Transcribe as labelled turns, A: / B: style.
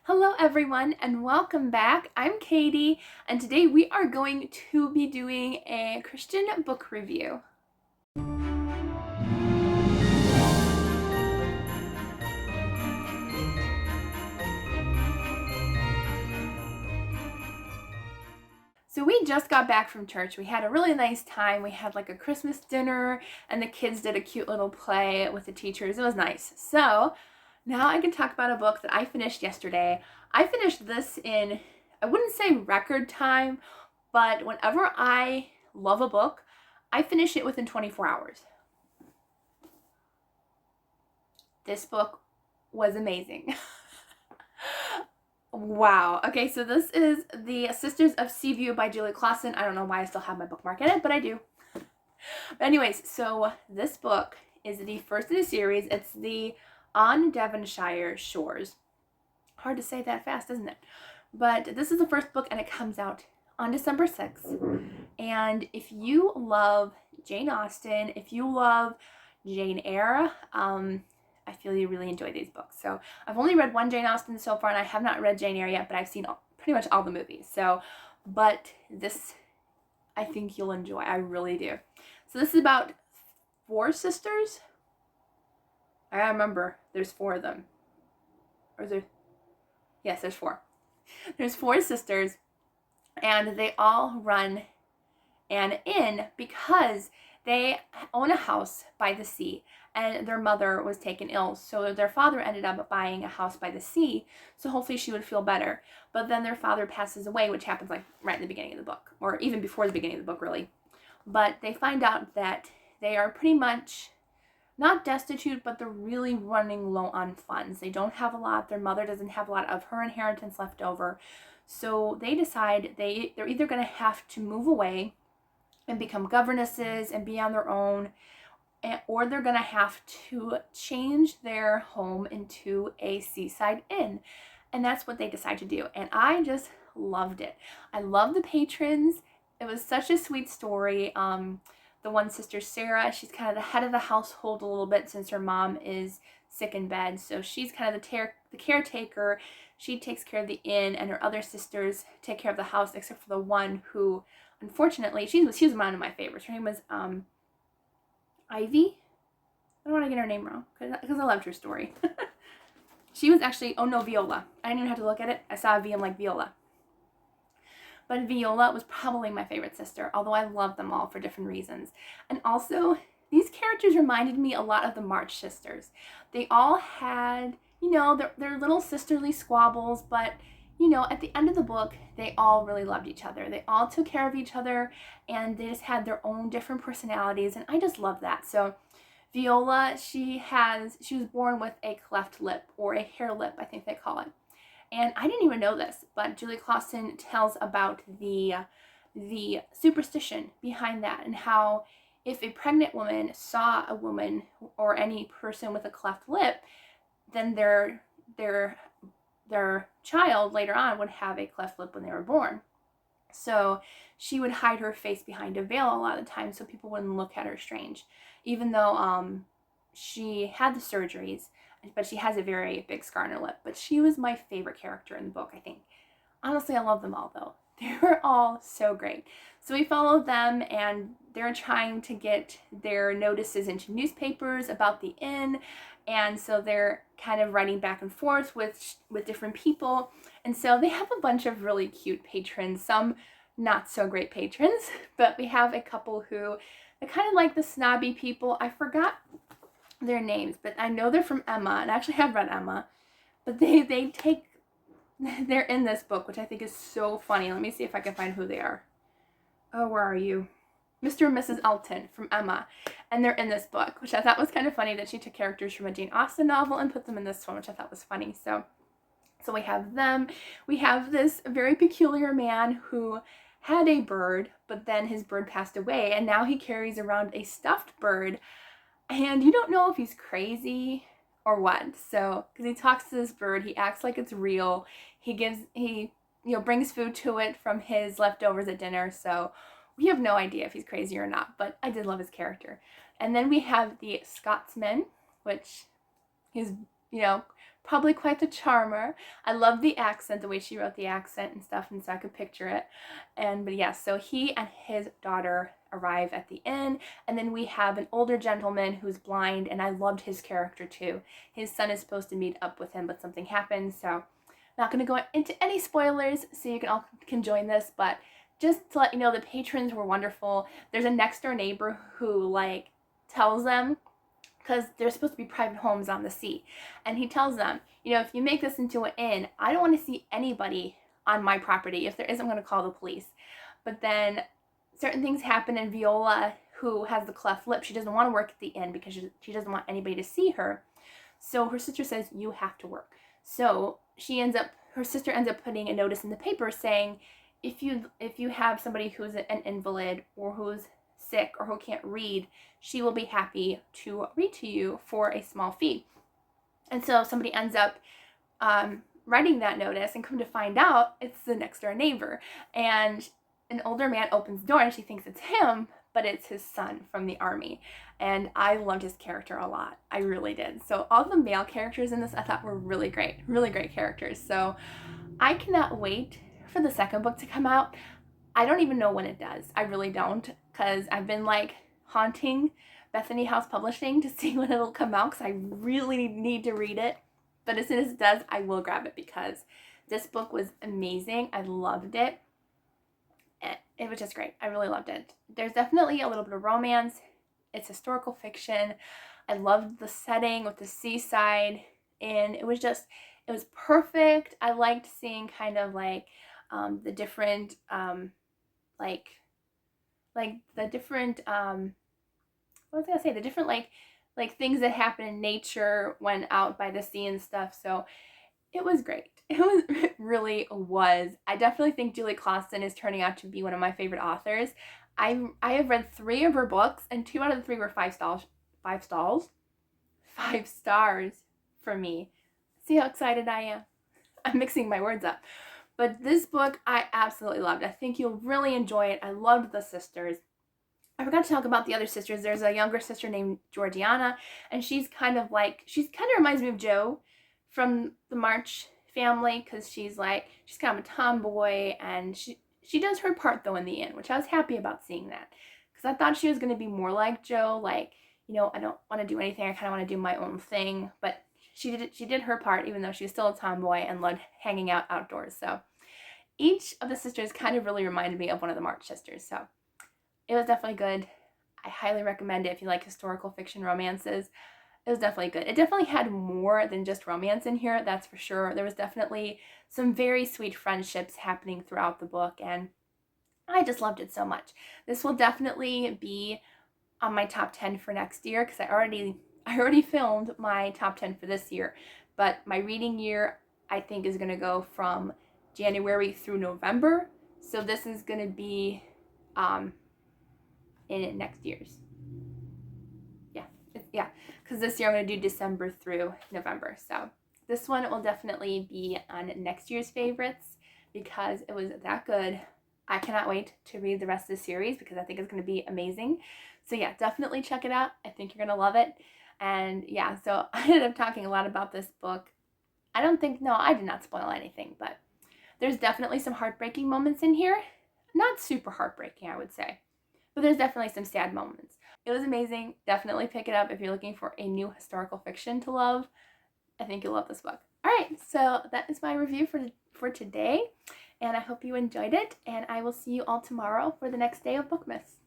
A: Hello everyone and welcome back. I'm Katie and today we are going to be doing a Christian book review. So we just got back from church. We had a really nice time. We had like a Christmas dinner and the kids did a cute little play with the teachers. It was nice. So now I can talk about a book that I finished yesterday. I finished this in, I wouldn't say record time, but whenever I love a book, I finish it within 24 hours. This book was amazing. Wow. Okay, so this is The Sisters of Seaview by Julie Klassen. I don't know why I still have my bookmark in it, but I do. But anyways, so this book is the first in a series. It's the On Devonshire Shores. Hard to say that fast, isn't it? But this is the first book and it comes out on December 6th. And if you love Jane Austen, if you love Jane Eyre, I feel you really enjoy these books. So I've only read one Jane Austen so far, and I have not read Jane Eyre yet, but I've seen pretty much all the movies. So, but this, I think you'll enjoy. I really do. So this is about four sisters. I gotta remember, there's four of them. Or is there? Yes, there's four. There's four sisters, and they all run an inn because they own a house by the sea and their mother was taken ill, so their father ended up buying a house by the sea so hopefully she would feel better. But then their father passes away, which happens like right in the beginning of the book, or even before the beginning of the book really. But they find out that they are pretty much not destitute, but they're really running low on funds. They don't have a lot. Their mother doesn't have a lot of her inheritance left over, so they decide they're either going to have to move away and become governesses and be on their own, or they're gonna have to change their home into a seaside inn. And that's what they decide to do. And I just loved it. I love the patrons. It was such a sweet story. The one sister, Sarah, she's kind of the head of the household a little bit since her mom is sick in bed. So she's kind of the caretaker. She takes care of the inn, and her other sisters take care of the house, except for the one who, unfortunately, she was one of my favorites. Her name was Ivy. I don't want to get her name wrong because I loved her story. She was actually, oh no, Viola. I didn't even have to look at it. I saw a V and like Viola. But Viola was probably my favorite sister, although I love them all for different reasons. And also, these characters reminded me a lot of the March sisters. They all had, their little sisterly squabbles, but at the end of the book, they all really loved each other. They all took care of each other, and they just had their own different personalities, and I just love that. So Viola, she was born with a cleft lip, or a hair lip, I think they call it. And I didn't even know this, but Julie Klassen tells about the superstition behind that, and how if a pregnant woman saw a woman or any person with a cleft lip, then their child later on would have a cleft lip when they were born. So she would hide her face behind a veil a lot of the time so people wouldn't look at her strange, even though she had the surgeries, but she has a very big scar on her lip. But she was my favorite character in the book, I think. Honestly, I love them all though. They were all so great. So we followed them, and they're trying to get their notices into newspapers about the inn, and so they're kind of writing back and forth with different people. And so they have a bunch of really cute patrons, some not so great patrons, but we have a couple who are kind of like the snobby people. I forgot their names, but I know they're from Emma, and I actually have read Emma, but they're in this book, which I think is so funny. Let me see if I can find who they are. Oh, where are you? Mr. and Mrs. Elton from Emma. And they're in this book, which I thought was kind of funny that she took characters from a Jane Austen novel and put them in this one, which I thought was funny. So we have them. We have this very peculiar man who had a bird, but then his bird passed away, and now he carries around a stuffed bird. And you don't know if he's crazy or what. So, because he talks to this bird, he acts like it's real. He brings food to it from his leftovers at dinner. So we have no idea if he's crazy or not, but I did love his character. And then we have the Scotsman, which he's, probably quite the charmer. I love the accent, the way she wrote the accent and stuff, and so I could picture it. But yeah, so he and his daughter arrive at the inn, and then we have an older gentleman who's blind, and I loved his character too. His son is supposed to meet up with him, but something happens, so not going to go into any spoilers, so you can join this, but just to let you know, the patrons were wonderful. There's a next door neighbor who like tells them, because there's supposed to be private homes on the sea, and he tells them, you know, if you make this into an inn, I don't want to see anybody on my property. If there is, I'm going to call the police. But then certain things happen, and Viola, who has the cleft lip, she doesn't want to work at the inn because she doesn't want anybody to see her. So her sister says, you have to work. So her sister ends up putting a notice in the paper saying, if you have somebody who's an invalid or who's sick or who can't read, she will be happy to read to you for a small fee. And so somebody ends up writing that notice, and come to find out it's the next door neighbor. And an older man opens the door, and she thinks it's him, but it's his son from the army. And I loved his character a lot. I really did. So all the male characters in this I thought were really great characters. So I cannot wait for the second book to come out. I don't even know when it does. I really don't, because I've been like haunting Bethany House Publishing to see when it'll come out, because I really need to read it. But as soon as it does, I will grab it, because this book was amazing. I loved it. It was just great. I really loved it. There's definitely a little bit of romance. It's historical fiction. I loved the setting with the seaside, and it was perfect. I liked seeing kind of like the different the different what was I gonna say? The different like things that happen in nature when out by the sea and stuff. So it was great. It really was. I definitely think Julie Klassen is turning out to be one of my favorite authors. I have read 3 of her books, and 2 out of the 3 were 5 stars. 5 stars for me. See how excited I am? I'm mixing my words up. But this book I absolutely loved. I think you'll really enjoy it. I loved the sisters. I forgot to talk about the other sisters. There's a younger sister named Georgiana, and she kind of reminds me of Jo from the March family, because she's kind of a tomboy, and she does her part though in the end, which I was happy about seeing that, because I thought she was going to be more like Jo, like, you know, I don't want to do anything, I kind of want to do my own thing, but she did her part, even though she was still a tomboy and loved hanging out outdoors. So each of the sisters kind of really reminded me of one of the March sisters, so it was definitely good. I highly recommend it if you like historical fiction romances. It was definitely good. It definitely had more than just romance in here, that's for sure. There was definitely some very sweet friendships happening throughout the book, and I just loved it so much. This will definitely be on my top 10 for next year, because I already filmed my top 10 for this year, but my reading year I think is going to go from January through November. So this is going to be in next year's. Yeah, because this year I'm going to do December through November. So this one will definitely be on next year's favorites, because it was that good. I cannot wait to read the rest of the series, because I think it's going to be amazing. So yeah, definitely check it out. I think you're going to love it. And yeah, so I ended up talking a lot about this book. I did not spoil anything, but there's definitely some heartbreaking moments in here. Not super heartbreaking, I would say, but there's definitely some sad moments. It was amazing. Definitely pick it up if you're looking for a new historical fiction to love. I think you'll love this book. All right, so that is my review for today, and I hope you enjoyed it, and I will see you all tomorrow for the next day of Bookmas.